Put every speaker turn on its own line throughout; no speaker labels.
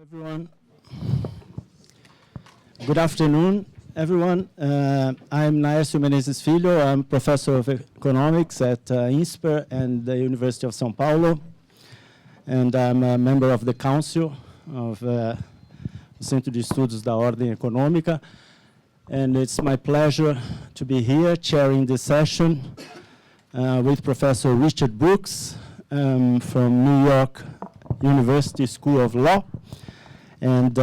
Everyone. Good afternoon, everyone. I'm Naércio Menezes Filho. I'm professor of economics at Insper and the University of São Paulo. And I'm a member of the council of Centro de Estudos da Ordem Econômica. And it's my pleasure to be here chairing this session with Professor Richard Brooks from New York University School of Law. And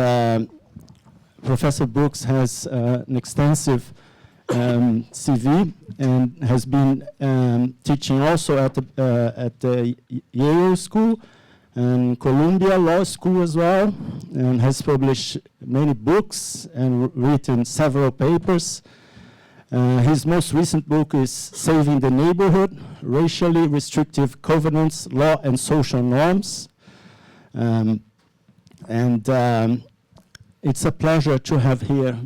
Professor Brooks has an extensive CV and has been teaching also at the Yale School and Columbia Law School as well, and has published many books and written several papers. His most recent book is Saving the Neighborhood, Racially Restrictive Covenants, Law and Social Norms. It's a pleasure to have here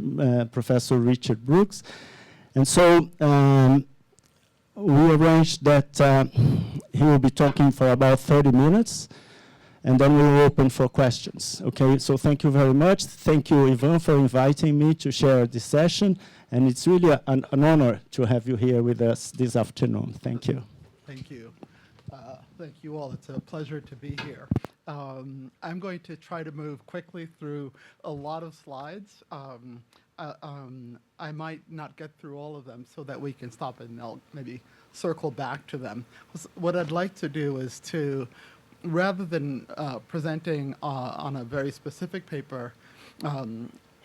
Professor Richard Brooks. And so we arranged that he will be talking for about 30 minutes, and then we'll open for questions. Okay, so thank you very much. Thank you, Ivan, for inviting me to share this session. And it's really an honor to have you here with us this afternoon. Thank you.
Thank you. Thank you all. It's a pleasure to be here. I'm going to try to move quickly through a lot of slides. I might not get through all of them so that we can stop and I'll maybe circle back to them. What I'd like to do is to, rather than presenting on a very specific paper,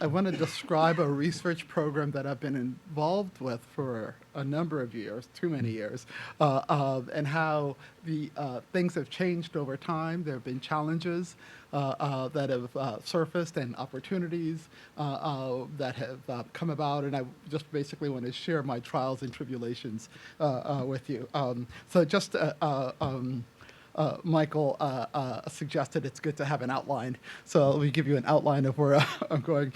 I want to describe a research program that I've been involved with for a number of years, too many years, and how the things have changed over time. There have been challenges that have surfaced and opportunities that have come about, and I just basically want to share my trials and tribulations with you. So just Michael suggested it's good to have an outline, so let me give you an outline of where I'm going.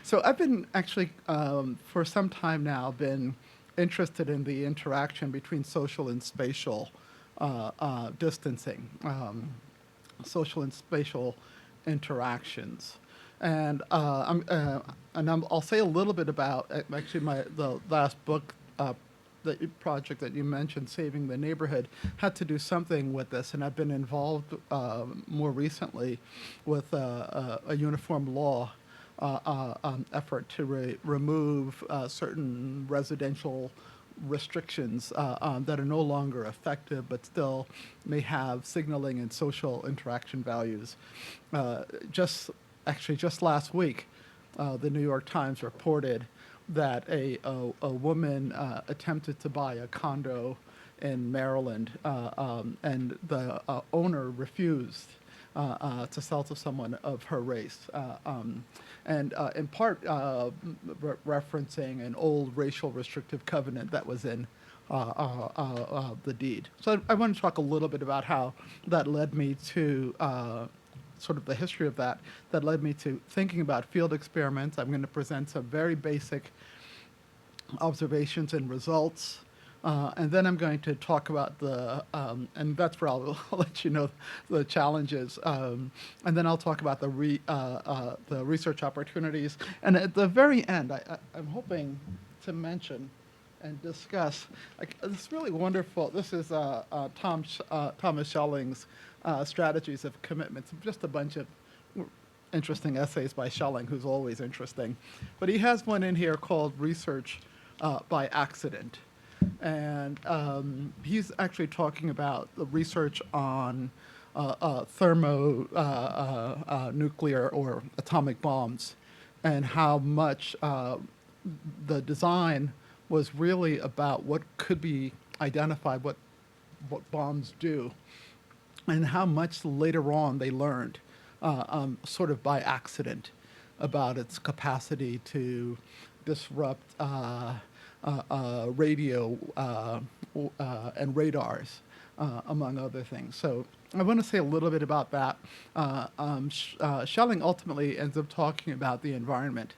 So I've been actually, for some time now, been interested in the interaction between social and spatial distancing, social and spatial interactions. And I'll say a little bit about, actually, the last book, the project that you mentioned, Saving the Neighborhood, had to do something with this, and I've been involved more recently with a uniform law effort to remove certain residential restrictions that are no longer effective but still may have signaling and social interaction values. Just last week, the New York Times reported that a woman attempted to buy a condo in Maryland, and the owner refused to sell to someone of her race, and in part referencing an old racial restrictive covenant that was in the deed. So I want to talk a little bit about how that led me to sort of the history of that led me to thinking about field experiments. I'm going to present some very basic observations and results, and then I'm going to talk about the, and that's where I'll let you know the challenges, and then I'll talk about the research opportunities. And at the very end, I'm hoping to mention and discuss this really wonderful, this is Thomas Schelling's Strategies of Commitment, just a bunch of interesting essays by Schelling, who's always interesting. But he has one in here called Research by Accident. And he's actually talking about the research on thermonuclear or atomic bombs, and how much the design was really about what could be identified, what bombs do, and how much later on they learned, sort of by accident, about its capacity to disrupt radio and radars, among other things. So I want to say a little bit about that. Schelling ultimately ends up talking about the environment,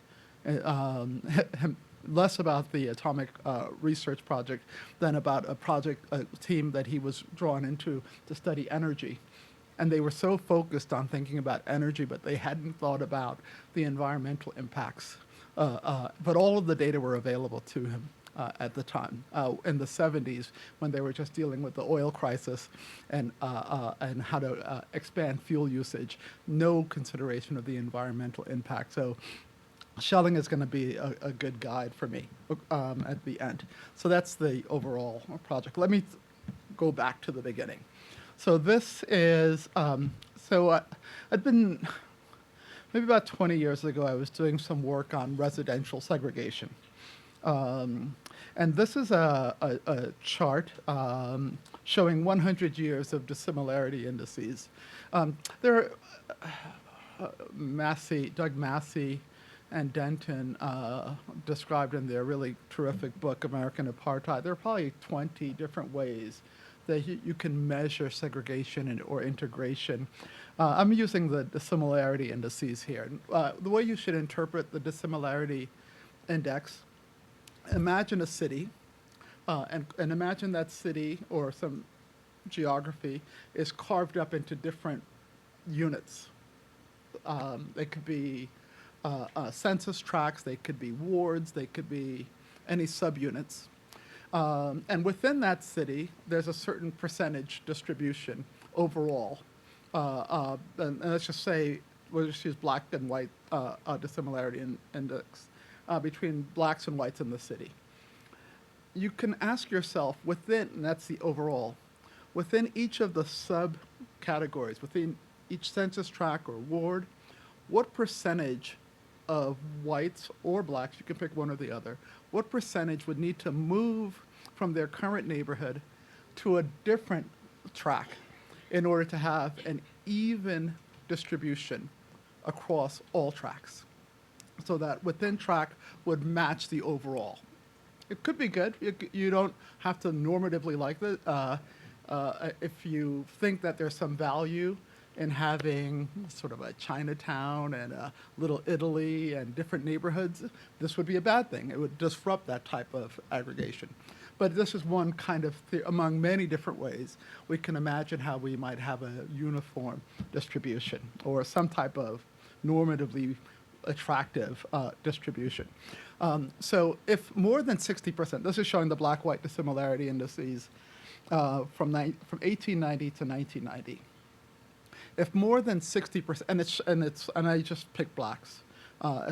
less about the atomic research project than about a team that he was drawn into to study energy. And they were so focused on thinking about energy, but they hadn't thought about the environmental impacts. But all of the data were available to him at the time, in the 70s, when they were just dealing with the oil crisis and how to expand fuel usage. No consideration of the environmental impact. So Schelling is going to be a good guide for me at the end. So that's the overall project. Let me go back to the beginning. So this is, I'd been, maybe about 20 years ago, I was doing some work on residential segregation. And this is a chart showing 100 years of dissimilarity indices. There are Doug Massey and Denton described in their really terrific book, American Apartheid. There are probably 20 different ways that you can measure segregation or integration. I'm using the dissimilarity indices here. The way you should interpret the dissimilarity index, imagine a city, and imagine that city or some geography is carved up into different units. They could be census tracts, they could be wards, they could be any subunits. And within that city, there's a certain percentage distribution overall. And let's just say, we'll just use black and white dissimilarity index between blacks and whites in the city. You can ask yourself within, and that's the overall, within each of the subcategories, within each census tract or ward, what percentage of whites or blacks, you can pick one or the other, what percentage would need to move from their current neighborhood to a different tract in order to have an even distribution across all tracts, so that within tract would match the overall. It could be good. You don't have to normatively like it. If you think that there's some value in having sort of a Chinatown and a Little Italy and different neighborhoods, this would be a bad thing. It would disrupt that type of aggregation. But this is one kind of, among many different ways, we can imagine how we might have a uniform distribution or some type of normatively attractive distribution. So if more than 60%, this is showing the black-white dissimilarity indices from 1890 to 1990. If more than 60%, and I just picked blacks.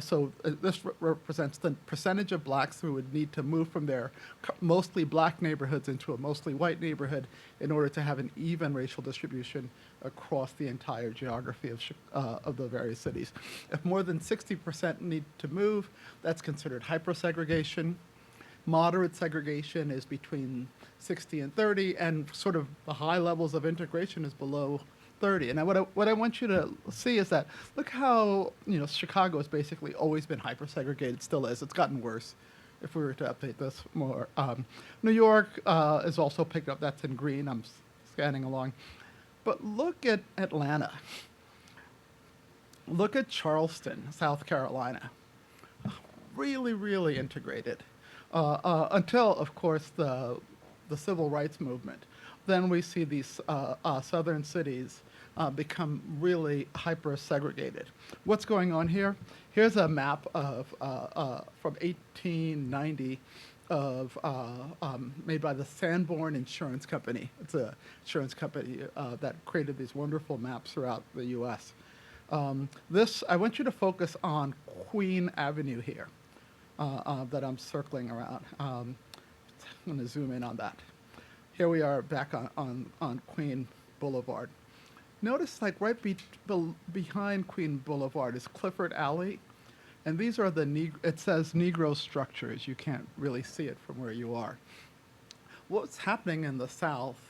So this represents the percentage of blacks who would need to move from their mostly black neighborhoods into a mostly white neighborhood in order to have an even racial distribution across the entire geography of the various cities. If more than 60% need to move, that's considered hypersegregation. Moderate segregation is between 60 and 30, and sort of the high levels of integration is below 30. And what I want you to see is that, look how, Chicago has basically always been hyper-segregated, still is. It's gotten worse if we were to update this more. New York is also picked up. That's in green. I'm scanning along. But look at Atlanta. Look at Charleston, South Carolina. Really, really integrated. Until, of course, the civil rights movement. Then we see these southern cities become really hyper-segregated. What's going on here? Here's a map of from 1890 made by the Sanborn Insurance Company. It's an insurance company that created these wonderful maps throughout the U.S. I want you to focus on Queen Avenue here that I'm circling around. I'm going to zoom in on that. Here we are back on Queen Boulevard. Notice, like, right behind Queen Boulevard is Clifford Alley, and these are it says Negro structures. You can't really see it from where you are. What's happening in the South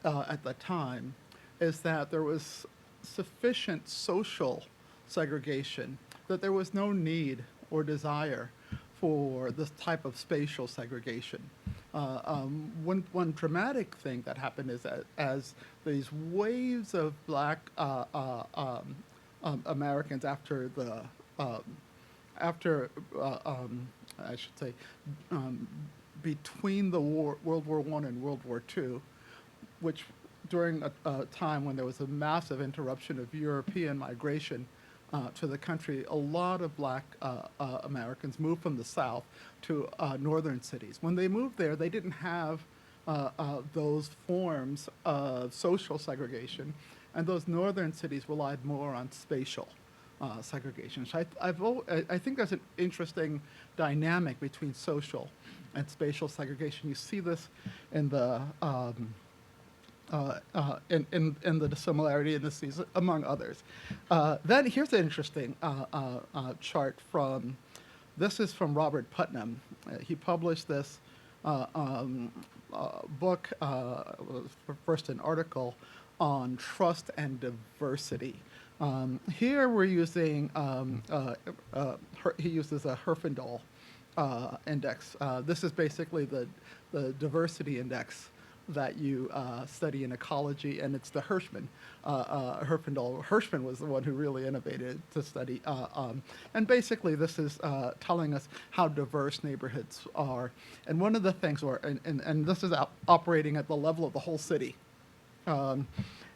at the time is that there was sufficient social segregation that there was no need or desire for this type of spatial segregation. One dramatic thing that happened is that as these waves of black Americans after I should say, between the World War I and World War II, which during a time when there was a massive interruption of European migration to the country, a lot of black Americans moved from the South to northern cities. When they moved there, they didn't have those forms of social segregation, and those northern cities relied more on spatial segregation. So I think there's an interesting dynamic between social and spatial segregation. You see this in the in the dissimilarity in the season, among others. Then here's an interesting chart from, this is from Robert Putnam. He published this book, first an article on trust and diversity. Here we're using, he uses a Herfindahl index. This is basically the diversity index that you study in ecology, and it's the Hirschman, Herfindahl. Hirschman was the one who really innovated to study. And basically this is telling us how diverse neighborhoods are. And one of the things, and this is operating at the level of the whole city.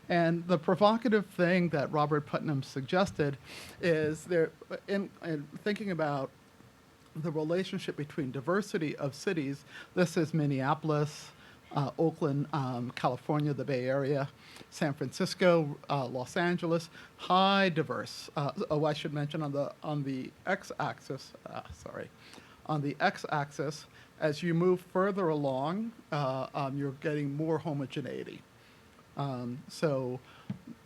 And the provocative thing that Robert Putnam suggested is in thinking about the relationship between diversity of cities. This is Minneapolis, Oakland, California, the Bay Area, San Francisco, Los Angeles, high diverse. I should mention on the x-axis, on the x-axis, as you move further along, you're getting more homogeneity. So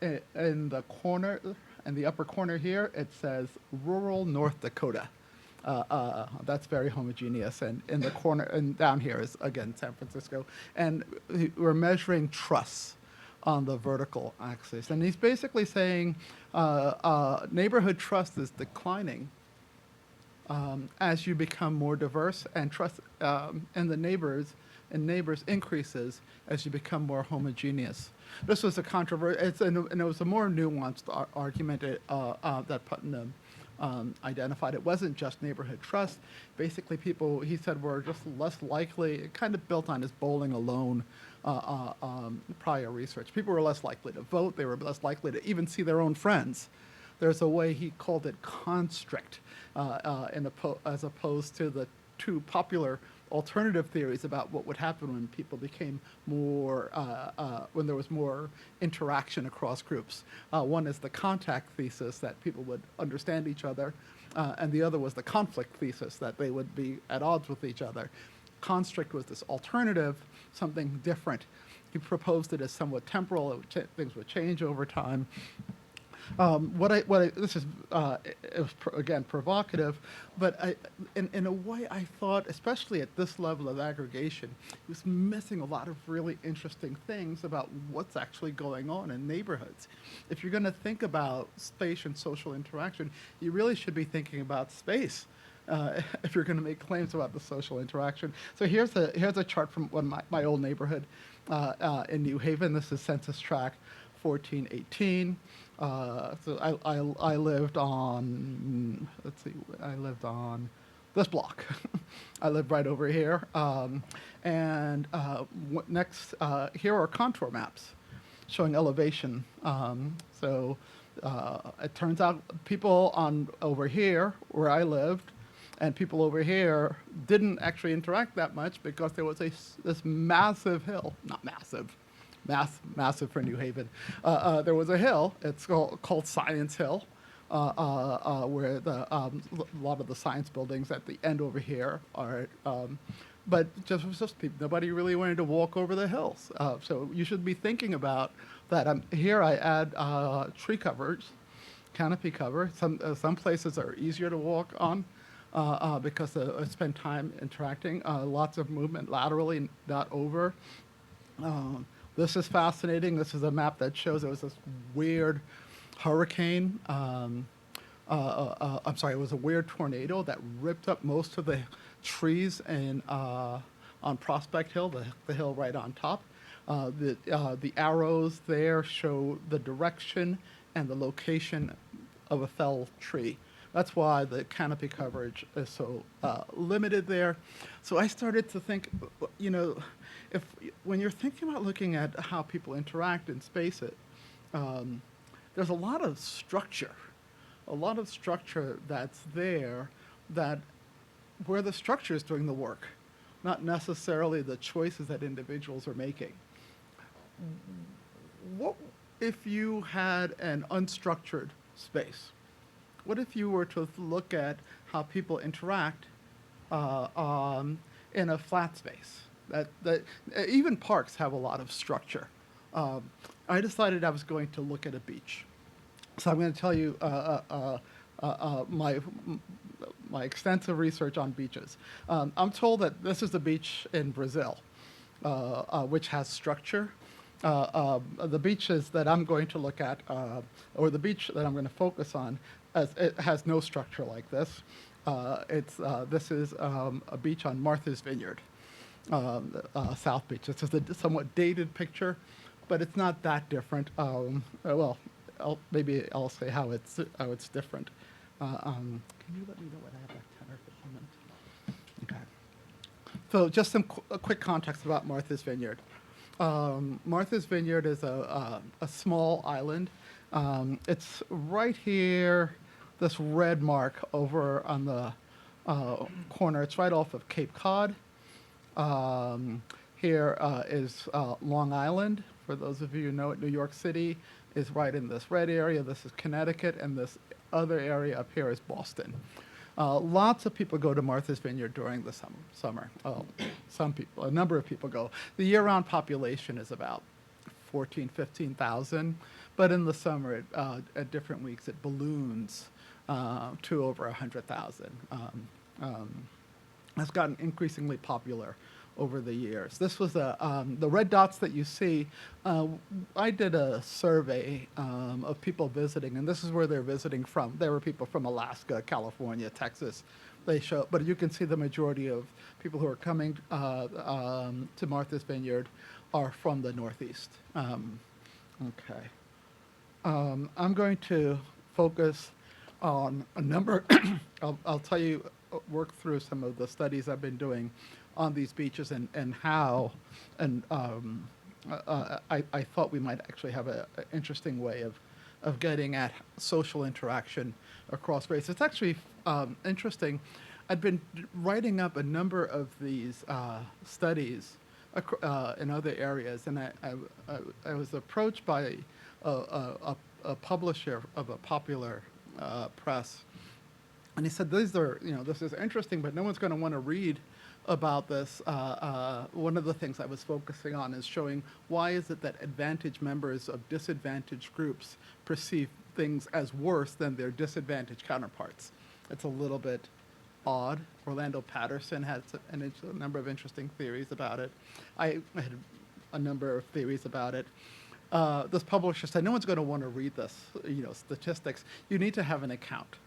in the corner, in the upper corner here, it says rural North Dakota. That's very homogeneous, and in the corner, and down here is again San Francisco, and we're measuring trusts on the vertical axis, and he's basically saying neighborhood trust is declining as you become more diverse, and trust in the neighbors increases as you become more homogeneous. This was a controversial, and it was a more nuanced argument that Putnam identified. It wasn't just neighborhood trust. Basically, people, he said, were just less likely, it kind of built on his bowling alone prior research. People were less likely to vote. They were less likely to even see their own friends. There's a way, he called it constrict, as opposed to the two popular alternative theories about what would happen when people became more, when there was more interaction across groups. One is the contact thesis, that people would understand each other, and the other was the conflict thesis, that they would be at odds with each other. Constrict was this alternative, something different. He proposed it as somewhat temporal, things would change over time. This is, it was again provocative, but in a way I thought, especially at this level of aggregation, he was missing a lot of really interesting things about what's actually going on in neighborhoods. If you're going to think about space and social interaction, you really should be thinking about space. If you're going to make claims about the social interaction. So here's a chart from my old neighborhood in New Haven. This is Census Tract 1418. So I lived on, let's see, I lived on this block. I lived right over here. And next, here are contour maps showing elevation. So it turns out people over here where I lived and people over here didn't actually interact that much because there was this massive hill, not massive, massive for New Haven. There was a hill, it's called Science Hill, where a lot of the science buildings at the end over here are, but just people, nobody really wanted to walk over the hills. So you should be thinking about that. Here I add tree covers, canopy cover. Some places are easier to walk on because I spend time interacting. Lots of movement laterally, not over. This is fascinating. This is a map that shows there was this weird hurricane. I'm sorry, it was a weird tornado that ripped up most of the trees on Prospect Hill, the hill right on top. The arrows there show the direction and the location of a fell tree. That's why the canopy coverage is so limited there. So I started to think, you know, when you're thinking about looking at how people interact and space it, there's a lot of structure that's there, that where the structure is doing the work, not necessarily the choices that individuals are making. What if you had an unstructured space? What if you were to look at how people interact in a flat space? That even parks have a lot of structure. I decided I was going to look at a beach. So I'm going to tell you my extensive research on beaches. I'm told that this is the beach in Brazil, which has structure. The beaches that I'm going to look at, or the beach that I'm going to focus on, it has no structure like this. This is a beach on Martha's Vineyard, South Beach. This is a somewhat dated picture, but it's not that different. Well, maybe I'll say how it's different. Can you let me know what I have, like 10 or 15 minutes? Okay. So just some quick context about Martha's Vineyard. Martha's Vineyard is a small island. It's right here, this red mark over on the corner. It's right off of Cape Cod. Here is Long Island. For those of you who know it, New York City is right in this red area. This is Connecticut, and this other area up here is Boston. Lots of people go to Martha's Vineyard during the summer. Some people, a number of people go. The year-round population is about 14,000, 15,000, but in the summer, at different weeks, it balloons to over 100,000. Has gotten increasingly popular over the years. This was the red dots that you see. I did a survey of people visiting, and this is where they're visiting from. There were people from Alaska, California, Texas. But you can see the majority of people who are coming to Martha's Vineyard are from the Northeast. Okay. I'm going to focus on a number. I'll tell you, work through some of the studies I've been doing on these beaches and how, and I thought we might actually have an interesting way of getting at social interaction across race. It's actually interesting. I'd been writing up a number of these studies in other areas, and I was approached by a publisher of a popular press, and he said, "These are, this is interesting, but no one's going to want to read about this." One of the things I was focusing on is showing why is it that advantaged members of disadvantaged groups perceive things as worse than their disadvantaged counterparts. It's a little bit odd. Orlando Patterson has a number of interesting theories about it. I had a number of theories about it. This publisher said, no one's going to want to read this, statistics. You need to have an account.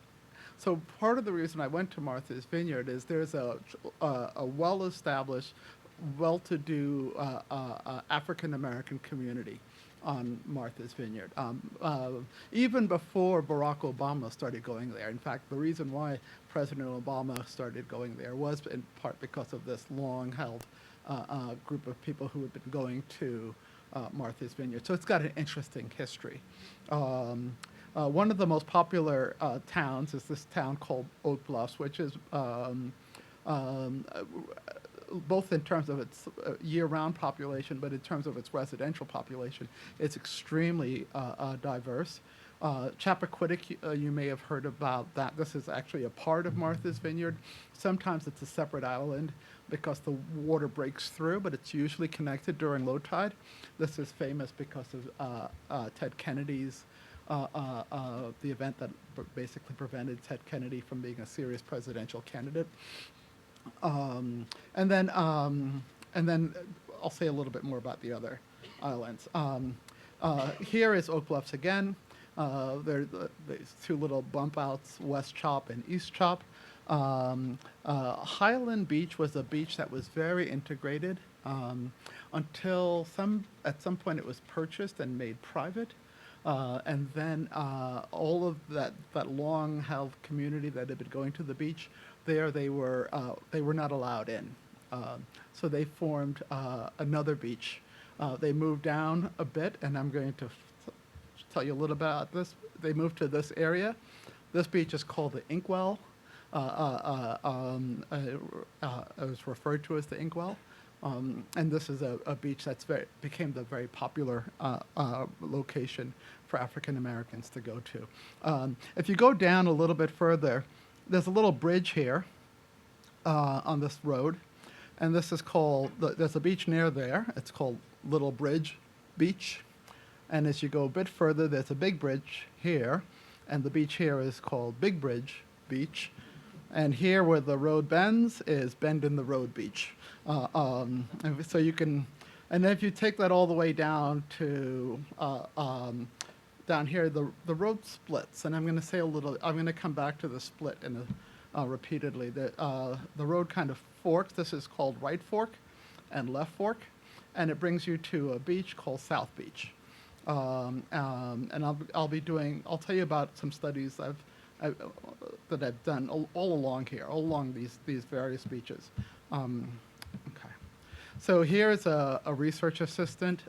So part of the reason I went to Martha's Vineyard is there's a well-established, well-to-do African-American community on Martha's Vineyard. Even before Barack Obama started going there. In fact, the reason why President Obama started going there was in part because of this long-held group of people who had been going to Martha's Vineyard. So it's got an interesting history. One of the most popular towns is this town called Oak Bluffs, which is both in terms of its year-round population, but in terms of its residential population, it's extremely diverse. Chappaquiddick, you may have heard about that. This is actually a part of Martha's Vineyard. Sometimes it's a separate island because the water breaks through, but it's usually connected during low tide. This is famous because of Ted Kennedy's the event that basically prevented Ted Kennedy from being a serious presidential candidate. And then I'll say a little bit more about the other islands. Here is Oak Bluffs again. There's two little bump outs, West Chop and East Chop. Highland Beach was a beach that was very integrated until at some point it was purchased and made private. And then all of that long-held community that had been going to the beach, they were not allowed in. So they formed another beach. They moved down a bit, and I'm going to tell you a little about this. They moved to this area. This beach is called the Inkwell. It was referred to as the Inkwell. And this is a beach that's became the very popular location for African Americans to go to. If you go down a little bit further, there's a little bridge here on this road, and this is called, there's a beach near there. It's called Little Bridge Beach. And as you go a bit further, there's a big bridge here, and the beach here is called Big Bridge Beach. And here where the road bends is Bend in the Road Beach. And so you can, and if you take that all the way down to down here, the road splits. And I'm going to say I'm going to come back to the split in repeatedly. The road kind of forks. This is called Right Fork and Left Fork, and it brings you to a beach called South Beach. And I'll tell you about some studies that I've done all along here, all along these various beaches. Okay. So here's a research assistant.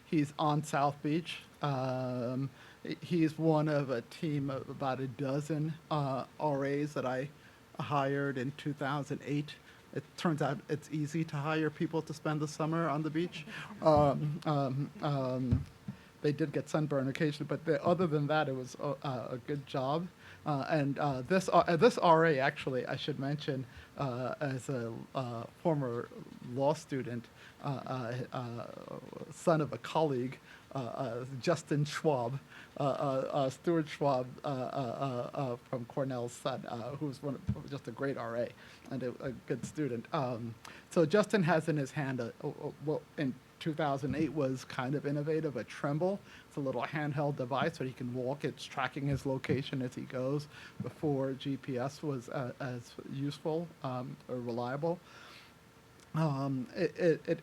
He's on South Beach. He's one of a team of about a dozen RAs that I hired in 2008. It turns out it's easy to hire people to spend the summer on the beach. They did get sunburn occasionally, but other than that, it was a good job. This RA, actually, I should mention, as a former law student, son of a colleague, Justin Schwab, Stuart Schwab from Cornell's son, who's just a great RA and a good student. So Justin has in his hand what in 2008 was kind of innovative, a Tremble. It's a little handheld device so he can walk. It's tracking his location as he goes before GPS was as useful or reliable. In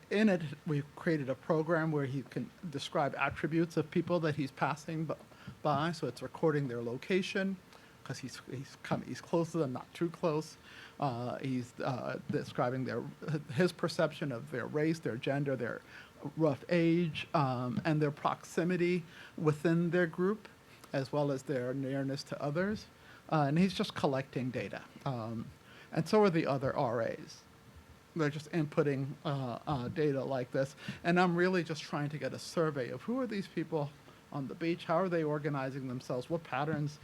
it, we've created a program where he can describe attributes of people that he's passing by. So it's recording their location because he's close to them, not too close. He's describing his perception of their race, their gender, their rough age, and their proximity within their group, as well as their nearness to others. And he's just collecting data. And so are the other RAs. They're just inputting data like this. And I'm really just trying to get a survey of who are these people on the beach, how are they organizing themselves, what patterns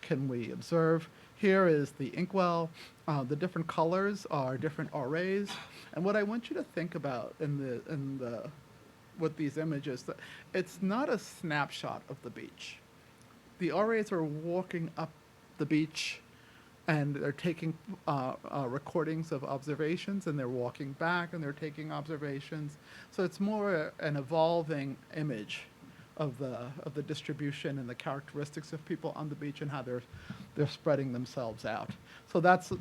can we observe. Here is the inkwell. The different colors are different RAs. And what I want you to think about with these images, that it's not a snapshot of the beach. The RAs are walking up the beach, and they're taking recordings of observations, and they're walking back, and they're taking observations. So it's more an evolving image of the distribution and the characteristics of people on the beach and how they're spreading themselves out. So that's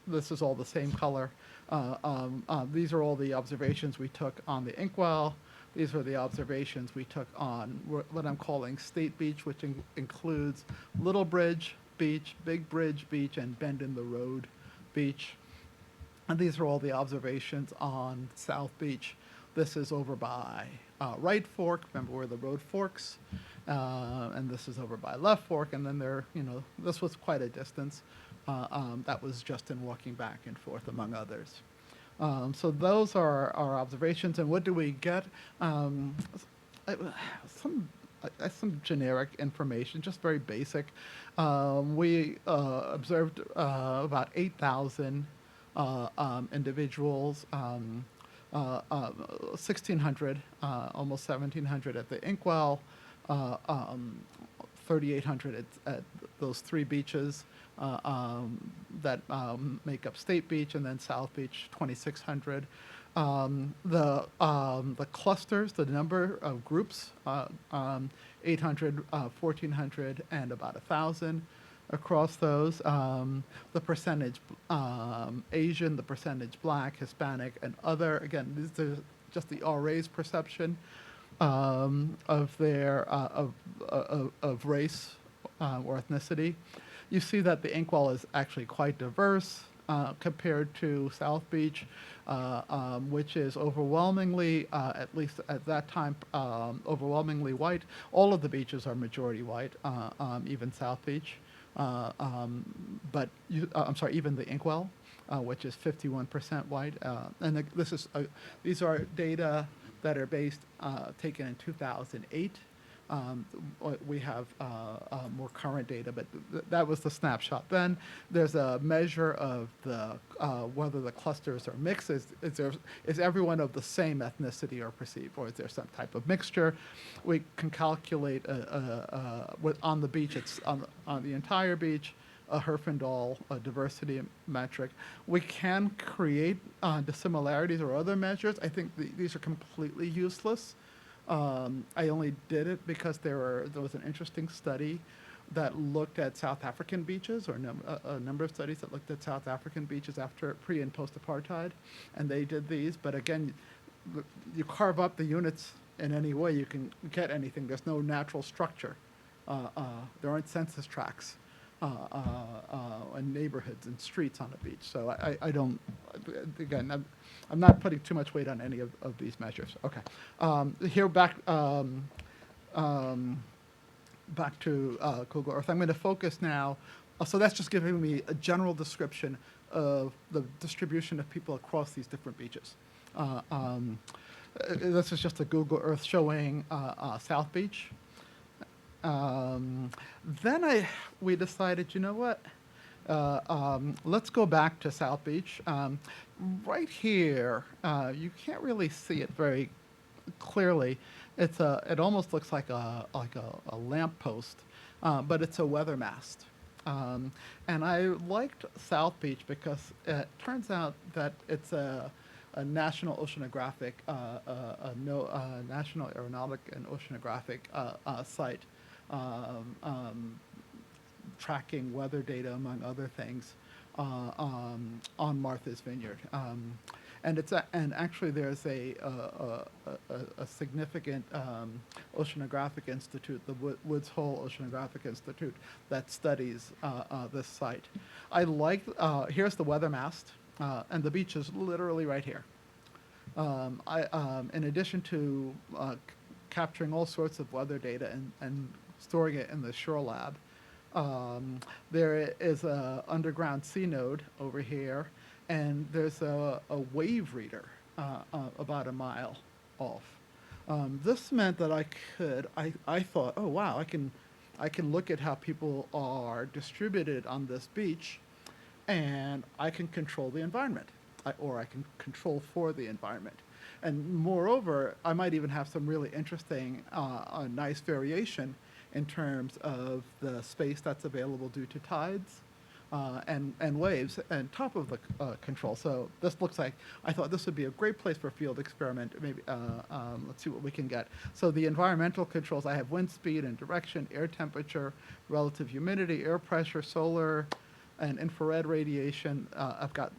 this is all the same color. These are all the observations we took on the inkwell. These are the observations we took on what I'm calling State Beach, which includes Little Bridge Beach, Big Bridge Beach, and Bend in the Road Beach. And these are all the observations on South Beach. This is over by Right Fork, remember where the road forks, and this is over by Left Fork, and then this was quite a distance. That was Justin walking back and forth, among others. So those are our observations, and what do we get? Some generic information, just very basic. We observed about 8,000 individuals, 1,600, almost 1,700 at the inkwell, 3,800 at those three beaches that make up State Beach, and then South Beach, 2,600. The clusters, the number of groups, 800, 1,400, and about 1,000 across those. The percentage Asian, the percentage Black, Hispanic, and other. Again, these are just the RA's perception. of their of race or ethnicity. You see that the inkwell is actually quite diverse compared to South Beach, which is overwhelmingly, at least at that time, overwhelmingly white. All of the beaches are majority white, even South Beach. I'm sorry, even the inkwell, which is 51% white. These are data that are taken in 2008. We have more current data, but that was the snapshot. Then there's a measure of whether the clusters are mixed. Is everyone of the same ethnicity or perceived, or is there some type of mixture? We can calculate on the beach. It's on the entire beach. A Herfindahl diversity metric. We can create dissimilarities or other measures. I think these are completely useless. I only did it because there was an interesting study that looked at South African beaches, or a number of studies that looked at South African beaches after pre and post apartheid, and they did these. But again, you carve up the units in any way you can get anything. There's no natural structure. There aren't census tracts and neighborhoods and streets on the beach. So I don't. Again, I'm not putting too much weight on any of these measures. Okay. Here back to Google Earth. I'm going to focus now. So that's just giving me a general description of the distribution of people across these different beaches. This is just a Google Earth showing South Beach. Then we decided, you know what? Let's go back to South Beach. Right here, you can't really see it very clearly. It almost looks like a lamppost, but it's a weather mast. And I liked South Beach because it turns out that it's a National Oceanographic, National Aeronautic and Oceanographic site. Tracking weather data, among other things, on Martha's Vineyard, and actually there's a significant oceanographic institute, the Woods Hole Oceanographic Institute, that studies this site. Here's the weather mast, and the beach is literally right here. In addition to capturing all sorts of weather data and storing it in the Shore Lab, there is an underground sea node over here, and there's a wave reader about a mile off. This meant that I thought, oh wow, I can look at how people are distributed on this beach, and I can control the environment, or I can control for the environment. And moreover, I might even have some really interesting, nice variation in terms of the space that's available due to tides and waves on top of the control. So this looks like, I thought this would be a great place for a field experiment. Maybe, let's see what we can get. So the environmental controls, I have wind speed and direction, air temperature, relative humidity, air pressure, solar, and infrared radiation. I've got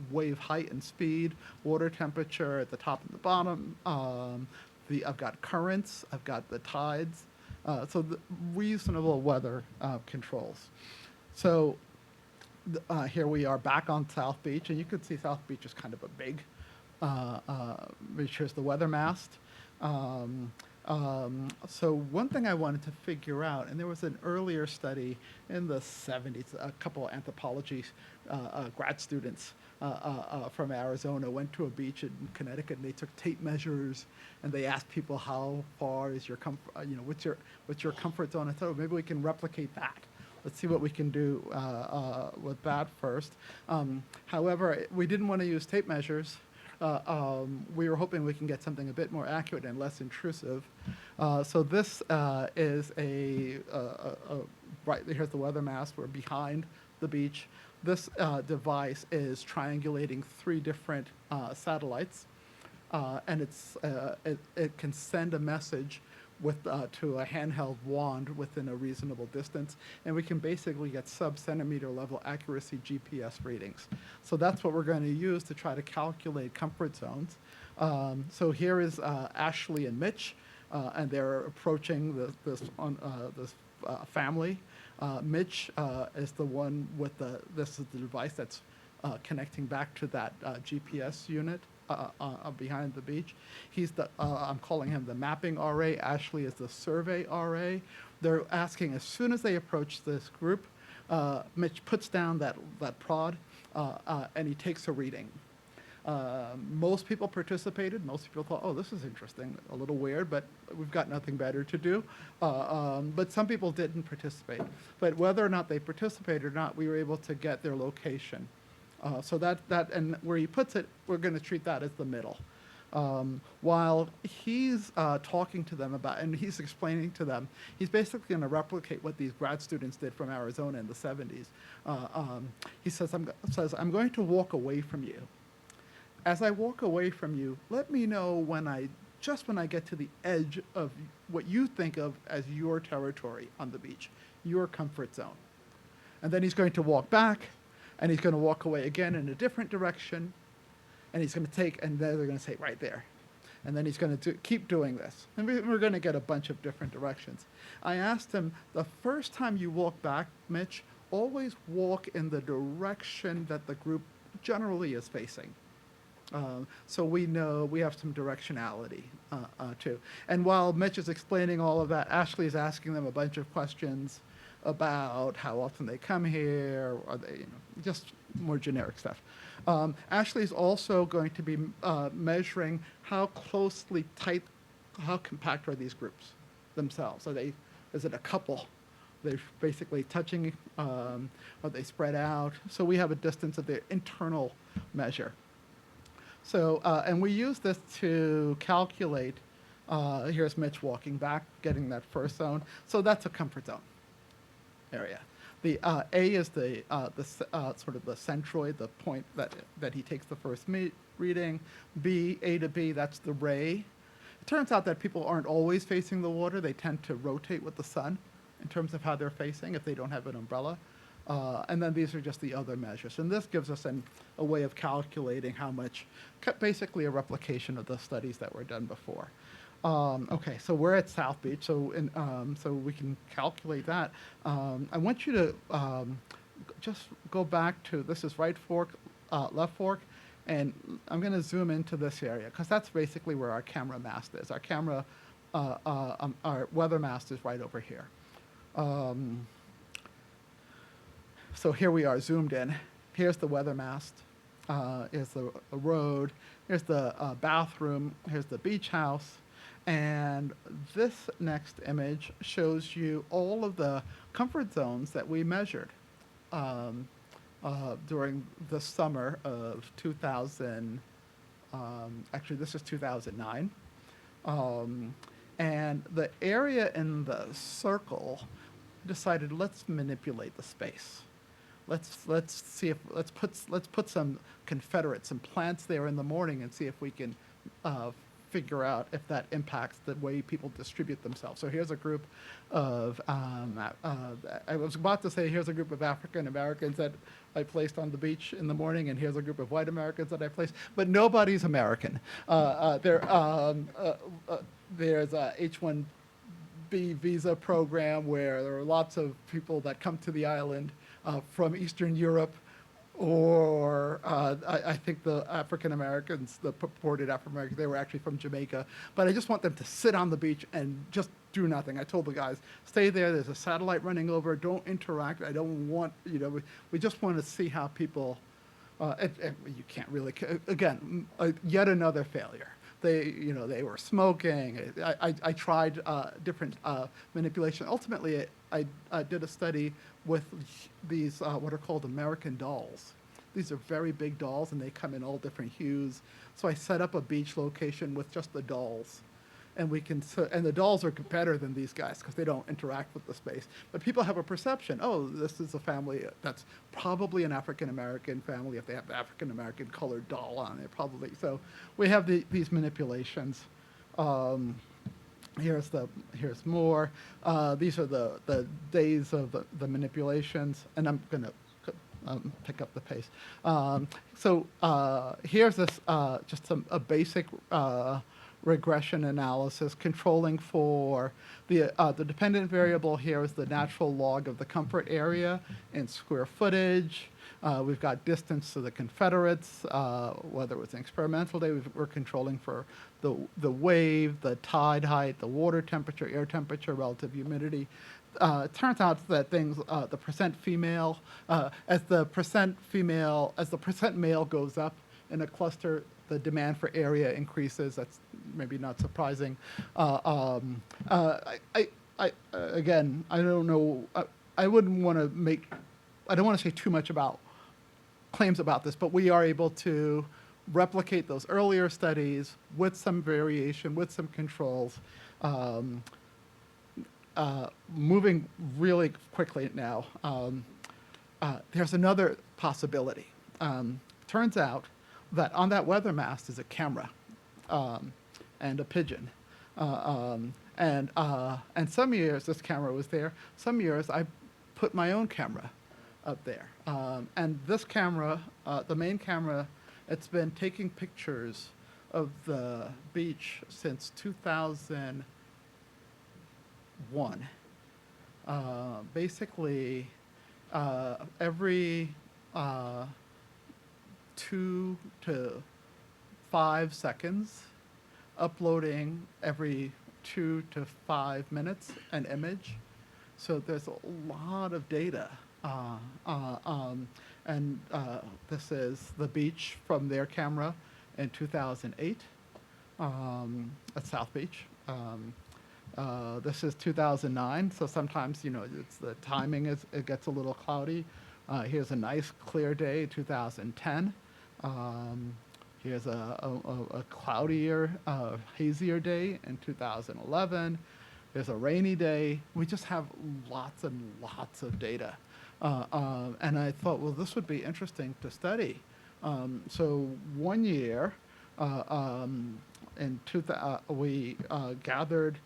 wave height and speed, water temperature at the top and the bottom. I've got currents, I've got the tides. So the reasonable weather controls. So here we are back on South Beach, and you can see South Beach is kind of a big beach. Here's the weather mast. So one thing I wanted to figure out, and there was an earlier study in the 70s, a couple of anthropology grad students from Arizona went to a beach in Connecticut, and they took tape measures, and they asked people, how far is your comfort, what's your comfort zone? I thought, maybe we can replicate that. Let's see what we can do with that first. However, we didn't want to use tape measures. We were hoping we can get something a bit more accurate and less intrusive. So this is right, here's the weather mast. We're behind the beach. This device is triangulating 3 different satellites, and it can send a message to a handheld wand within a reasonable distance, and we can basically get sub-centimeter level accuracy GPS readings. So that's what we're going to use to try to calculate comfort zones. So here is Ashley and Mitch, and they're approaching this family. Mitch is the one with this is the device that's connecting back to that GPS unit behind the beach. He's I'm calling him the mapping RA. Ashley is the survey RA. They're asking, as soon as they approach this group, Mitch puts down that prod and he takes a reading. Most people participated. Most people thought, oh, this is interesting, a little weird, but we've got nothing better to do. But some people didn't participate. But whether or not they participated or not, we were able to get their location. So that and where he puts it, we're going to treat that as the middle. While he's talking to them about, and he's explaining to them, he's basically going to replicate what these grad students did from Arizona in the 70s. He says, I'm going to walk away from you. As I walk away from you, let me know when I get to the edge of what you think of as your territory on the beach, your comfort zone. And then he's going to walk back, and he's going to walk away again in a different direction, and he's going to take, and then they're going to say right there. And then he's going to keep doing this. And we're going to get a bunch of different directions. I asked him, the first time you walk back, Mitch, always walk in the direction that the group generally is facing. So we know we have some directionality too. And while Mitch is explaining all of that, Ashley is asking them a bunch of questions about how often they come here, are they, just more generic stuff. Ashley is also going to be measuring how closely tight, how compact are these groups themselves? Is it a couple? They're basically touching, are they spread out? So we have a distance of their internal measure. So, and we use this to calculate, here's Mitch walking back, getting that first zone. So that's a comfort zone area. The A is the sort of the centroid, the point that he takes the first reading. B, A to B, that's the ray. It turns out that people aren't always facing the water. They tend to rotate with the sun in terms of how they're facing if they don't have an umbrella. And then these are just the other measures. And this gives us a way of calculating how much, basically a replication of the studies that were done before. Okay, so we're at South Beach, so we can calculate that. I want you to just go back to, this is right fork, left fork, and I'm going to zoom into this area, because that's basically where our camera mast is. Our camera, our weather mast is right over here. So here we are zoomed in. Here's the weather mast. Here's the road. Here's the bathroom. Here's the beach house. And this next image shows you all of the comfort zones that we measured during the summer of 2000. Actually, this is 2009. And the area in the circle decided, let's manipulate the space. Let's see if let's put some Confederates, some plants there in the morning, and see if we can figure out if that impacts the way people distribute themselves. So here's a group of I was about to say here's a group of African Americans that I placed on the beach in the morning, and here's a group of white Americans that I placed, but nobody's American. There's a H-1B visa program where there are lots of people that come to the island from Eastern Europe, or I think the African Americans, the purported African Americans, they were actually from Jamaica. But I just want them to sit on the beach and just do nothing. I told the guys, stay there. There's a satellite running over. Don't interact. I don't want, we just want to see how people, you can't really, again, yet another failure. They were smoking. I tried different manipulation. Ultimately, I did a study with these what are called American dolls. These are very big dolls, and they come in all different hues. So I set up a beach location with just the dolls, and and the dolls are better than these guys because they don't interact with the space. But people have a perception, oh, this is a family that's probably an African American family if they have the African American colored doll on it, probably. So we have these manipulations. Here's more. These are the days of the manipulations, and I'm gonna pick up the pace. Here's this just a basic regression analysis controlling for the dependent variable. Here is the natural log of the comfort area in square footage. We've got distance to the Confederates, whether it was an experimental day. We're controlling for the wave, the tide height, the water temperature, air temperature, relative humidity. It turns out that things, the percent female, as the percent male goes up in a cluster, the demand for area increases. That's maybe not surprising. Again, I don't know. I wouldn't want to make. I don't want to say too much about claims about this, but we are able to replicate those earlier studies with some variation, with some controls. Moving really quickly now, there's another possibility. Turns out that on that weather mast is a camera and a pigeon. And some years this camera was there. Some years I put my own camera up there. And this camera, the main camera, it's been taking pictures of the beach since 2001. Basically, every 2 to 5 seconds, uploading every 2 to 5 minutes an image. So there's a lot of data. This is the beach from their camera in 2008 at South Beach. This is 2009, so sometimes, it's the timing it gets a little cloudy. Here's a nice clear day, 2010. Here's a cloudier, hazier day in 2011. There's a rainy day. We just have lots and lots of data. And I thought, well, this would be interesting to study. So one year, we gathered,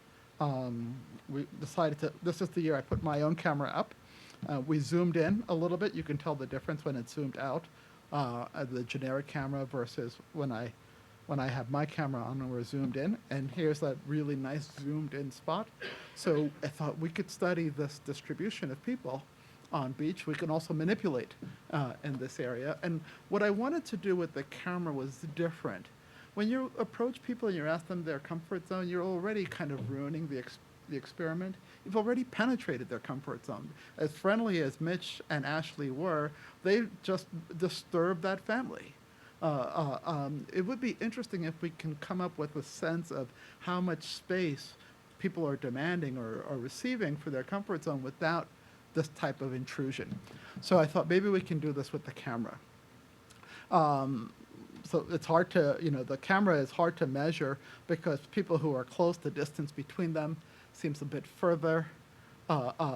we decided to, this is the year I put my own camera up. We zoomed in a little bit. You can tell the difference when it's zoomed out, the generic camera versus when I have my camera on and we're zoomed in. And here's that really nice zoomed in spot. So I thought we could study this distribution of people on beach. We can also manipulate in this area. And what I wanted to do with the camera was different. When you approach people and you ask them their comfort zone, you're already kind of ruining the experiment. You've already penetrated their comfort zone. As friendly as Mitch and Ashley were, they just disturbed that family. It would be interesting if we can come up with a sense of how much space people are demanding or receiving for their comfort zone without this type of intrusion. So I thought maybe we can do this with the camera. So it's hard to, the camera is hard to measure because people who are close, the distance between them seems a bit further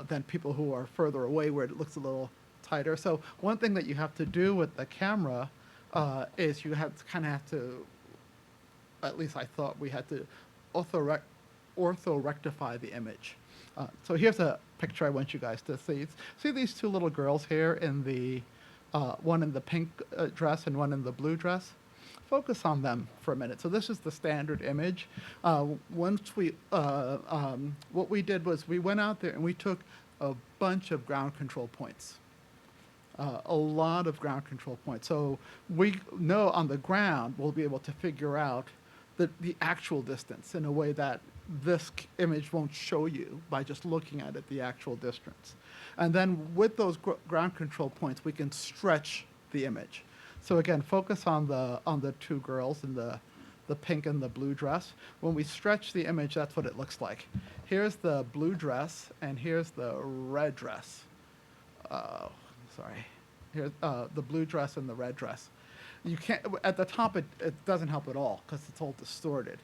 than people who are further away where it looks a little tighter. So one thing that you have to do with the camera is you have to kind of at least I thought we had to ortho-rectify the image. So here's a picture I want you guys to see. See these two little girls here in the, one in the pink dress and one in the blue dress? Focus on them for a minute. So this is the standard image. Once we, what we did was we went out there and we took a bunch of ground control points. A lot of ground control points. So we know on the ground we'll be able to figure out the actual distance in a way that this image won't show you by just looking at it, the actual distance. And then with those ground control points, we can stretch the image. So again, focus on the two girls in the pink and the blue dress. When we stretch the image, that's what it looks like. Here's the blue dress, and here's the red dress. Sorry. Here's the blue dress and the red dress. You can't, at the top, it doesn't help at all because it's all distorted.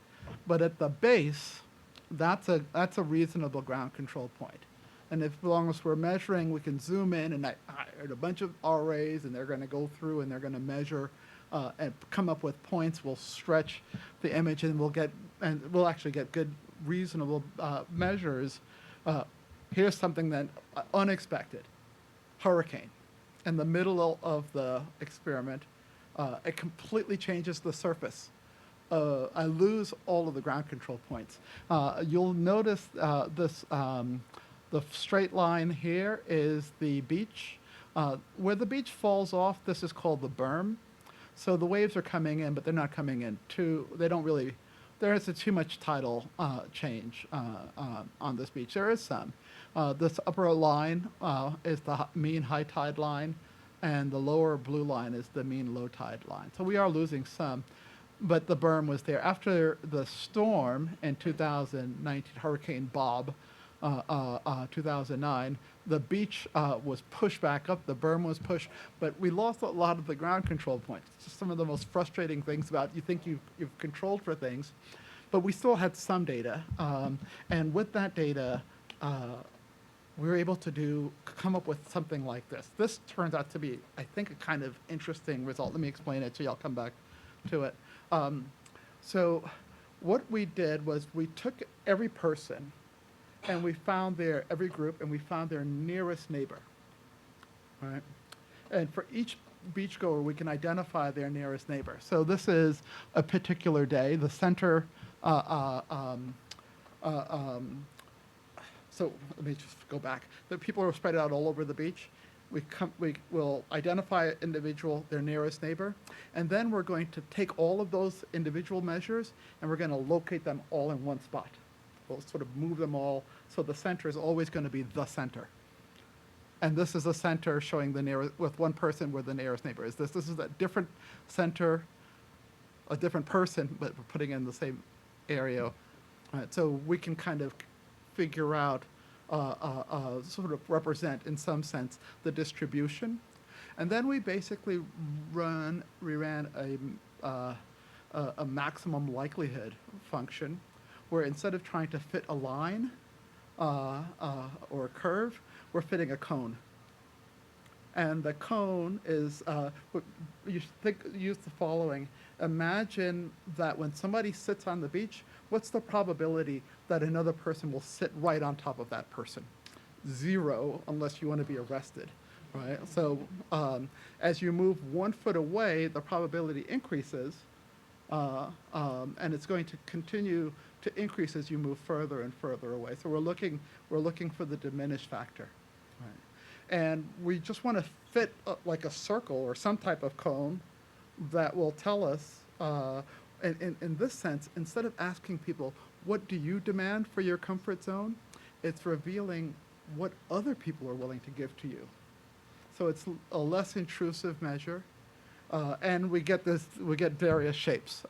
But at the base, that's a reasonable ground control point. And as long as we're measuring, we can zoom in, and I hired a bunch of RAs, and they're going to go through and they're going to measure and come up with points. We'll stretch the image, and we'll actually get good, reasonable measures. Here's something that unexpected: hurricane. in the middle of the experiment, it completely changes the surface. I lose all of the ground control points. You'll notice the straight line here is the beach. Where the beach falls off, this is called the berm. So the waves are coming in, but they're not coming in they don't really, there isn't too much tidal change on this beach. There is some. This upper line is the mean high tide line, and the lower blue line is the mean low tide line. So we are losing some, but the berm was there. After the storm in 2019, Hurricane Bob, 2009, the beach was pushed back up, the berm was pushed, but we lost a lot of the ground control points. It's just some of the most frustrating things about you think you've controlled for things, but we still had some data. And with that data, we were able to come up with something like this. This turns out to be, I think, a kind of interesting result. Let me explain it to you. I'll come back to it. So what we did was we took every person and we found every group, and we found their nearest neighbor, right? And for each beachgoer, we can identify their nearest neighbor. So this is a particular day. The center, so let me just go back. The people are spread out all over the beach. We will identify an individual, their nearest neighbor, and then we're going to take all of those individual measures, and we're going to locate them all in one spot. We'll sort of move them all, so the center is always going to be the center. And this is a center showing the nearest, with one person where the nearest neighbor is. This is a different center, a different person, but we're putting in the same area. All right, so we can kind of figure out, sort of represent in some sense the distribution. And then we basically ran a maximum likelihood function, where instead of trying to fit a line or a curve, we're fitting a cone. And the cone is, use the following. Imagine that when somebody sits on the beach, what's the probability that another person will sit right on top of that person? 0, unless you want to be arrested, right? So as you move 1 foot away, the probability increases, and it's going to continue to increase as you move further and further away. So we're looking for the diminished factor, right? And we just want to fit like a circle or some type of cone that will tell us, in this sense, instead of asking people, what do you demand for your comfort zone? It's revealing what other people are willing to give to you. So it's a less intrusive measure, and we get various shapes.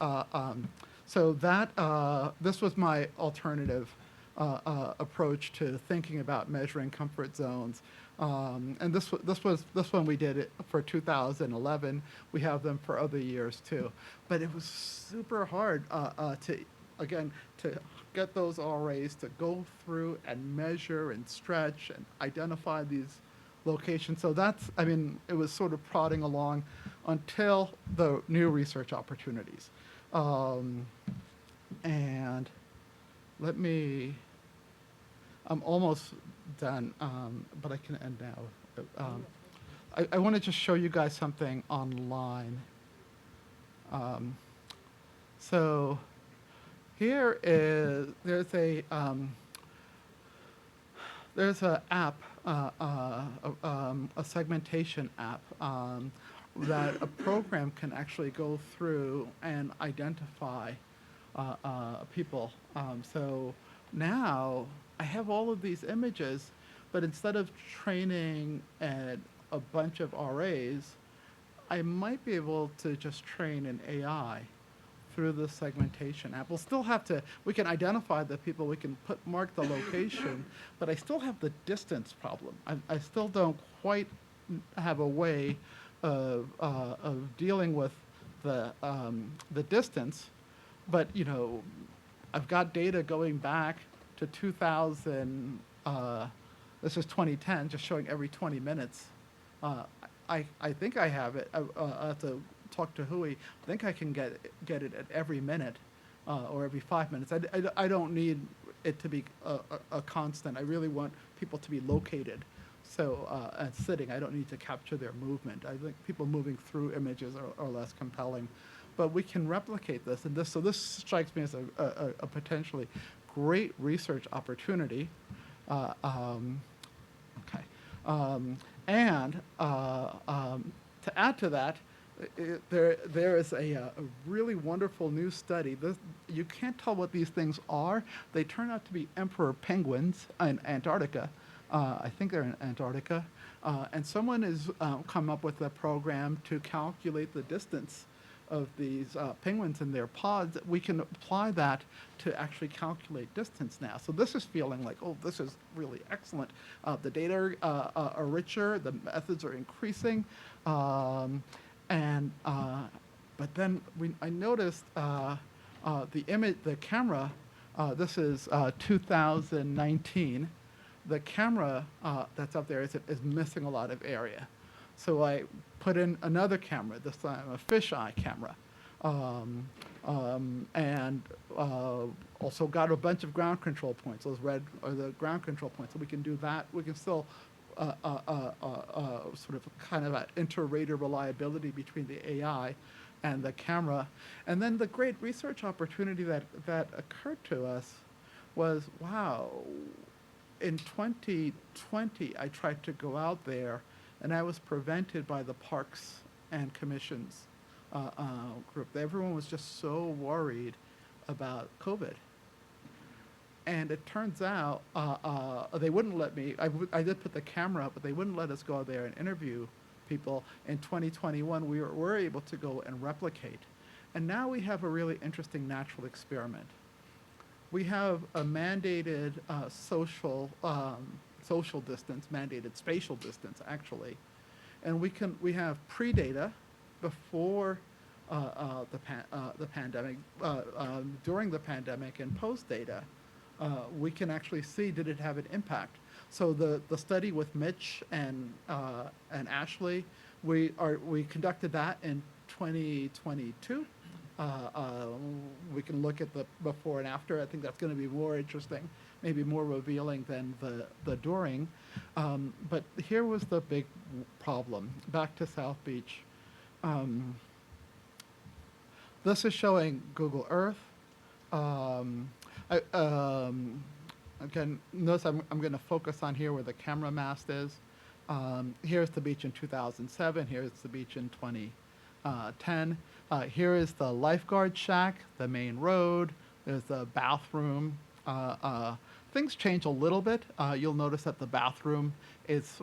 So that this was my alternative approach to thinking about measuring comfort zones. And this one we did it for 2011. We have them for other years too. But it was super hard to get those RAs to go through and measure and stretch and identify these locations. So it was sort of prodding along until the new research opportunities. And I'm almost done, but I can end now. I want to just show you guys something online. So here there's an app, a segmentation app, that a program can actually go through and identify people. So now I have all of these images, but instead of training a bunch of RAs, I might be able to just train an AI through the segmentation app. We'll still have to, we can identify the people, we can mark the location, but I still have the distance problem. I still don't quite have a way of dealing with the distance, but I've got data going back to 2000, this is 2010, just showing every 20 minutes. I think I have it. I have to talk to Hui. I think I can get it at every minute or every 5 minutes. I don't need it to be a constant. I really want people to be located and sitting, I don't need to capture their movement. I think people moving through images are less compelling. But we can replicate this, and so this strikes me as a potentially great research opportunity. Okay. To add to that, there is a really wonderful new study. You can't tell what these things are. They turn out to be emperor penguins in Antarctica. I think they're in Antarctica. And someone has come up with a program to calculate the distance of these penguins in their pods. We can apply that to actually calculate distance now. So this is feeling like, oh, this is really excellent. The data are richer, the methods are increasing, but then I noticed the camera, this is 2019, the camera that's up there is missing a lot of area. So I put in another camera, this time a fisheye camera, and also got a bunch of ground control points. Those red are the ground control points. So we can do that. We can still sort of kind of an inter-rater reliability between the AI and the camera. And then the great research opportunity that occurred to us was, wow, in 2020, I tried to go out there, and I was prevented by the Parks and Commissions group. Everyone was just so worried about COVID. And it turns out they wouldn't let me, I did put the camera up, but they wouldn't let us go out there and interview people. In 2021, we were able to go and replicate. And now we have a really interesting natural experiment. We have a mandated social distance, mandated spatial distance, actually, and we have pre-data before the pandemic, during the pandemic, and post-data. We can actually see, did it have an impact? So the study with Mitch and Ashley, we conducted that in 2022. We can look at the before and after. I think that's going to be more interesting, maybe more revealing than the during. But here was the big problem. Back to South Beach. This is showing Google Earth. Again, notice I'm going to focus on here where the camera mast is. Here's the beach in 2007. Here's the beach in 2010. Here is the lifeguard shack, the main road. There's the bathroom. Things change a little bit. You'll notice that the bathroom is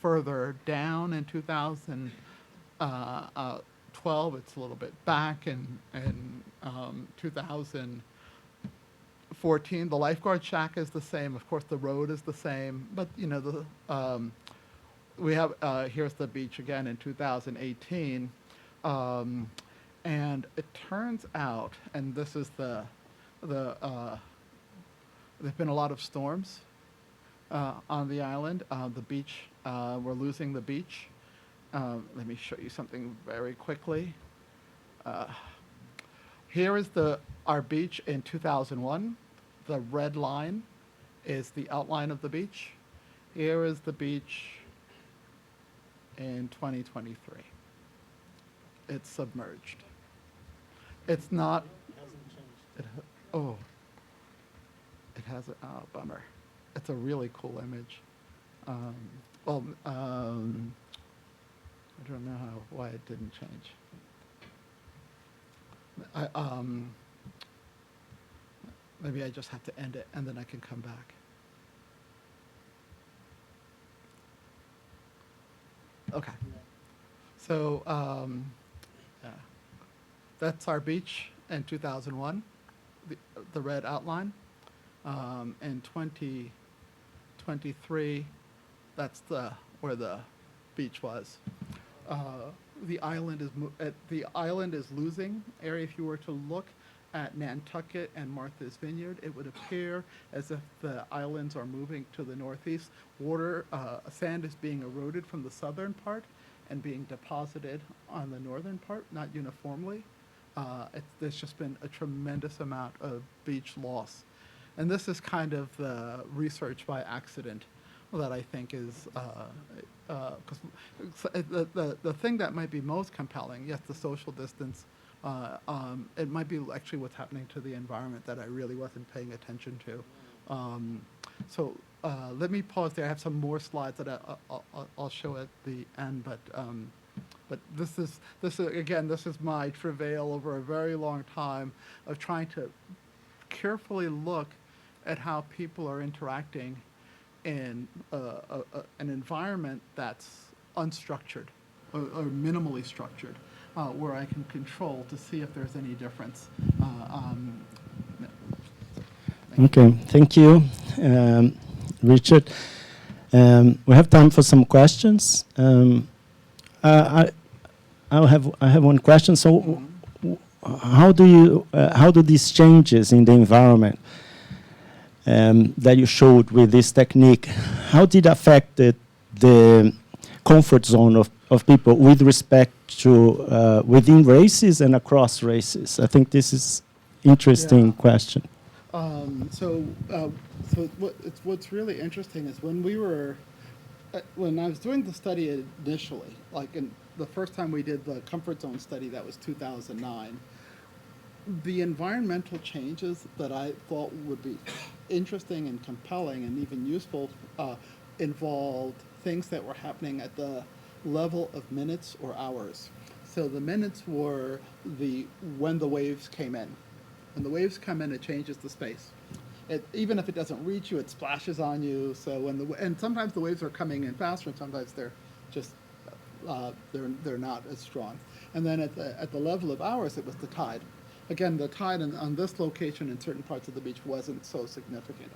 further down in 2012. It's a little bit back in 2014. The lifeguard shack is the same. Of course, the road is the same. But you know, we have here's the beach again in 2018. And it turns out, and this is there've been a lot of storms on the island. The beach, we're losing the beach. Let me show you something very quickly. Here is our beach in 2001. The red line is the outline of the beach. Here is the beach in 2023. It's submerged. It's not. It has a bummer. It's a really cool image. I don't know why it didn't change. Maybe I just have to end it and then I can come back. Okay. So that's our beach in 2001, the red outline. In 2023, that's where the beach was. The island is losing area. If you were to look at Nantucket and Martha's Vineyard, it would appear as if the islands are moving to the northeast. Sand is being eroded from the southern part and being deposited on the northern part, not uniformly. There's just been a tremendous amount of beach loss. And this is kind of the research by accident. that I think is, because the thing that might be most compelling, yes, the social distance, it might be actually what's happening to the environment that I really wasn't paying attention to. So let me pause there. I have some more slides that I'll show at the end, but this is again, this is my travail over a very long time of trying to carefully look at how people are interacting in an environment that's unstructured or minimally structured, where I can control to see if there's any difference.
Okay, thank you, Richard. We have time for some questions. I have one question. So, how do these changes in the environment that you showed with this technique, how did it affect the comfort zone of people with respect to within races and across races? I think this is interesting question.
What's really interesting is when I was doing the study initially, like the first time we did the comfort zone study, that was 2009, the environmental changes that I thought would be interesting and compelling and even useful involved things that were happening at the level of minutes or hours. So the minutes were when the waves came in. When the waves come in, it changes the space. Even if it doesn't reach you, it splashes on you. So and sometimes the waves are coming in faster, and sometimes they're just they're not as strong. And then at the level of hours, it was the tide. Again, the tide on this location in certain parts of the beach wasn't so significant.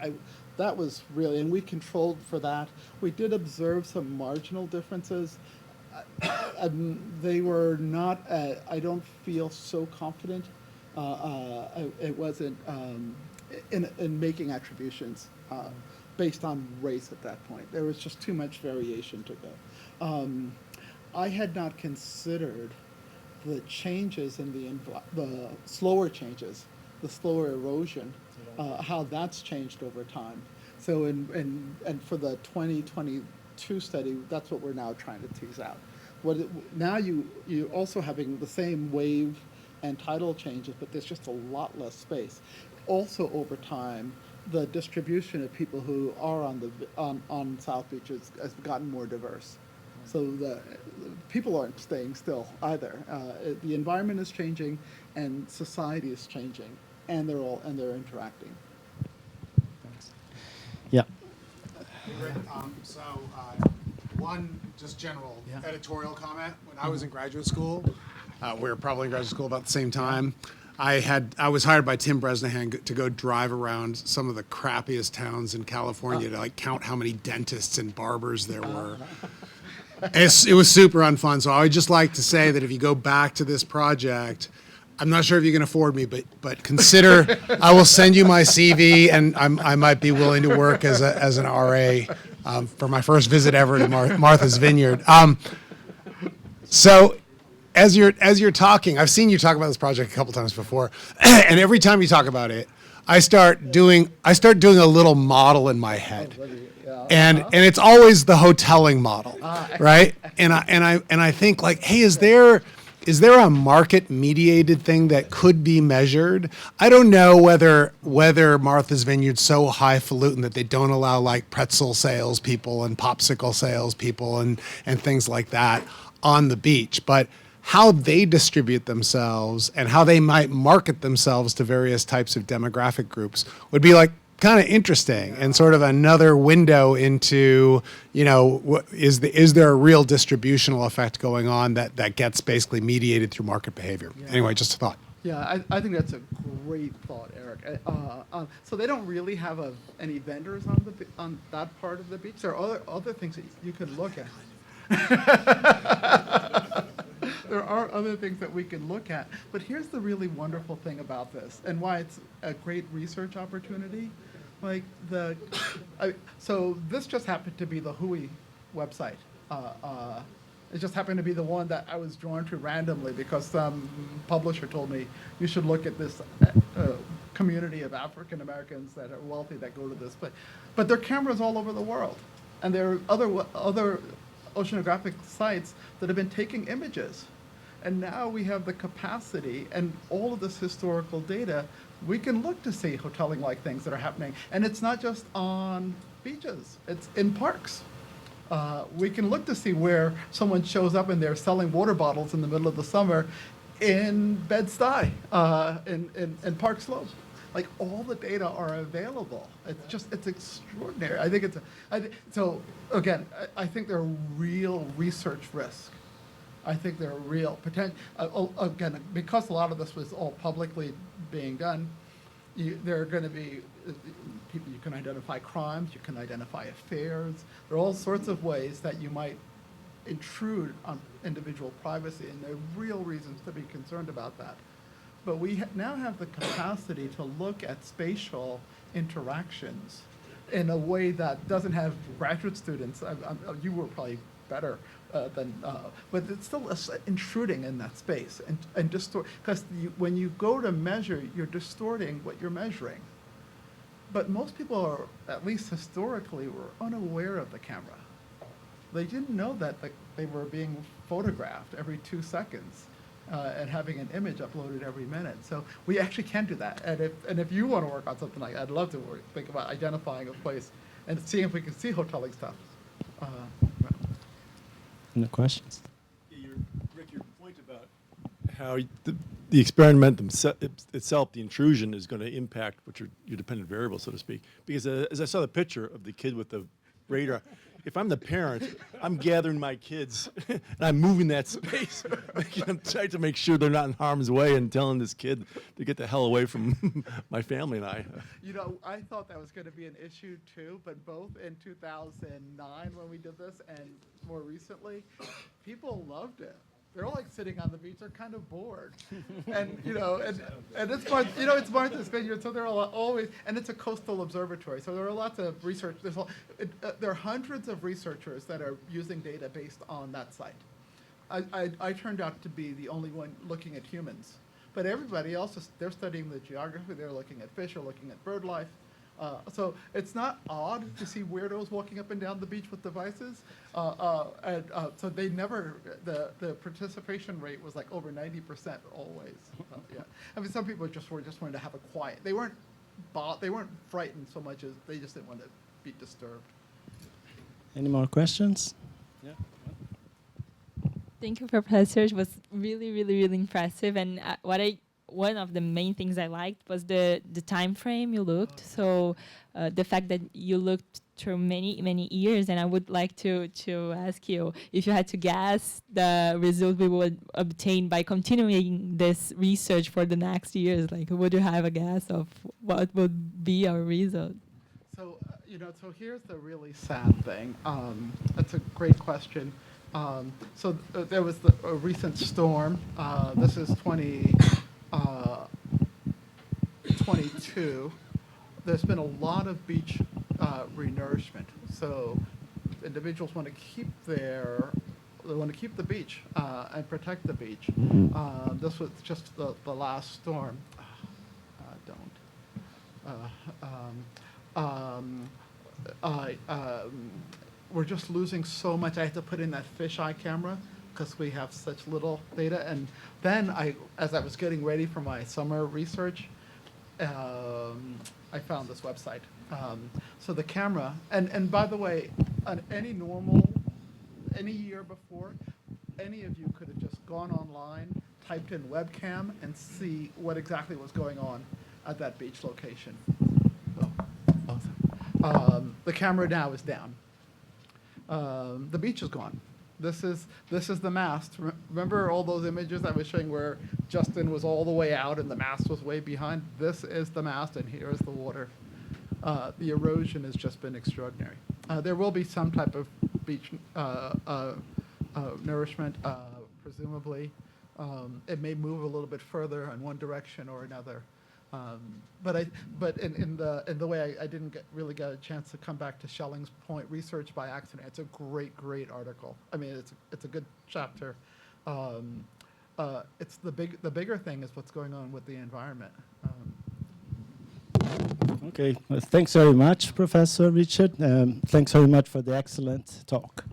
That was really, and we controlled for that. We did observe some marginal differences. They were not, I don't feel so confident. It wasn't in making attributions based on race at that point. There was just too much variation to go. I had not considered the changes in the slower changes, the slower erosion, how that's changed over time. So and for the 2022 study, that's what we're now trying to tease out. Now you're also having the same wave and tidal changes, but there's just a lot less space. Also over time, the distribution of people who are on South Beach has gotten more diverse. So the people aren't staying still either. The environment is changing, and society is changing, and they're interacting.
Thanks. Yeah.
Great. One just general editorial comment. When I was in graduate school, we were probably in graduate school about the same time. I was hired by Tim Bresnahan to go drive around some of the crappiest towns in California to like count how many dentists and barbers there were. It was super unfun. So I would just like to say that if you go back to this project, I'm not sure if you can afford me, but consider I will send you my CV, and I might be willing to work as an RA for my first visit ever to Martha's Vineyard. So as you're talking, I've seen you talk about this project a couple times before, and every time you talk about it, I start doing a little model in my head. And it's always the hoteling model, right? And I think like, hey, is there a market mediated thing that could be measured? I don't know whether Martha's Vineyard's so highfalutin that they don't allow like pretzel salespeople and popsicle salespeople and things like that on the beach, but how they distribute themselves and how they might market themselves to various types of demographic groups would be like kind of interesting and sort of another window into, is there a real distributional effect going on that gets basically mediated through market behavior? Yeah. Anyway, just a thought.
Yeah, I think that's a great thought, Eric. So they don't really have any vendors on that part of the beach. There are other things that you could look at. There are other things that we can look at. But here's the really wonderful thing about this and why it's a great research opportunity. Like so this just happened to be the WHOI website. It just happened to be the one that I was drawn to randomly because some publisher told me you should look at this community of African Americans that are wealthy that go to this. But there are cameras all over the world. And there are other oceanographic sites that have been taking images. And now we have the capacity and all of this historical data, we can look to see hoteling-like things that are happening. And it's not just on beaches, it's in parks. We can look to see where someone shows up and they're selling water bottles in the middle of the summer in Bed-Stuy, in Park Slope. Like, all the data are available. It's extraordinary. I think so again, I think there are real research risks. I think there are real potential, again, because a lot of this was all publicly being done, there are going to be people, you can identify crimes, you can identify affairs. There are all sorts of ways that you might intrude on individual privacy, and there are real reasons to be concerned about that. But we now have the capacity to look at spatial interactions in a way that doesn't have graduate students. You were probably better but it's still intruding in that space and distort, because when you go to measure, you're distorting what you're measuring. But most people are, at least historically, were unaware of the camera. They didn't know that they were being photographed every 2 seconds and having an image uploaded every minute. So we actually can do that. And if you want to work on something like that, I'd love to think about identifying a place and seeing if we can see hoteling stuff.
No questions?
Yeah, Rick, your point about how the experiment itself, the intrusion, is going to impact what your dependent variable, so to speak. Because as I saw the picture of the kid with the radar, if I'm the parent, I'm gathering my kids and I'm moving that space. I'm trying to make sure they're not in harm's way and telling this kid to get the hell away from my family and I.
You know, I thought that was going to be an issue too, but both in 2009 when we did this and more recently, people loved it. They're all like sitting on the beach. They're kind of bored, and it's it's Martha's Vineyard, so there are always, and it's a coastal observatory, so there are lots of research. There are hundreds of researchers that are using data based on that site. I turned out to be the only one looking at humans, but everybody else they're studying the geography. They're looking at fish, or looking at bird life. So it's not odd to see weirdos walking up and down the beach with devices. So they never, the participation rate was like over 90% always. Yeah, I mean, some people just wanted to have a quiet. They weren't frightened so much as they just didn't want to be disturbed.
Any more questions? Yeah.
Thank you, Professor. It was really, really, really impressive. And one of the main things I liked was the time frame you looked. So the fact that you looked through many, many years, and I would like to ask you if you had to guess the result we would obtain by continuing this research for the next years. Like, would you have a guess of what would be our result?
So, so here's the really sad thing. That's a great question. There was a recent storm. This is 2022, there's been a lot of beach renourishment. So individuals want to keep the beach and protect the beach. This was just the last storm. We're just losing so much. I had to put in that fisheye camera because we have such little data. And then as I was getting ready for my summer research, I found this website. So the camera, and by the way, on any year before, any of you could have just gone online, typed in webcam, and see what exactly was going on at that beach location. The camera now is down. The beach is gone. This is the mast. Remember all those images I was showing where Justin was all the way out and the mast was way behind? This is the mast, and here is the water. The erosion has just been extraordinary. There will be some type of beach nourishment, presumably. It may move a little bit further in one direction or another. But in the way I didn't really get a chance to come back to Schelling's point, research by accident. It's a great article. I mean, it's a good chapter. It's the bigger thing is what's going on with the environment.
Okay, well, thanks very much, Professor Richard. Thanks very much for the excellent talk.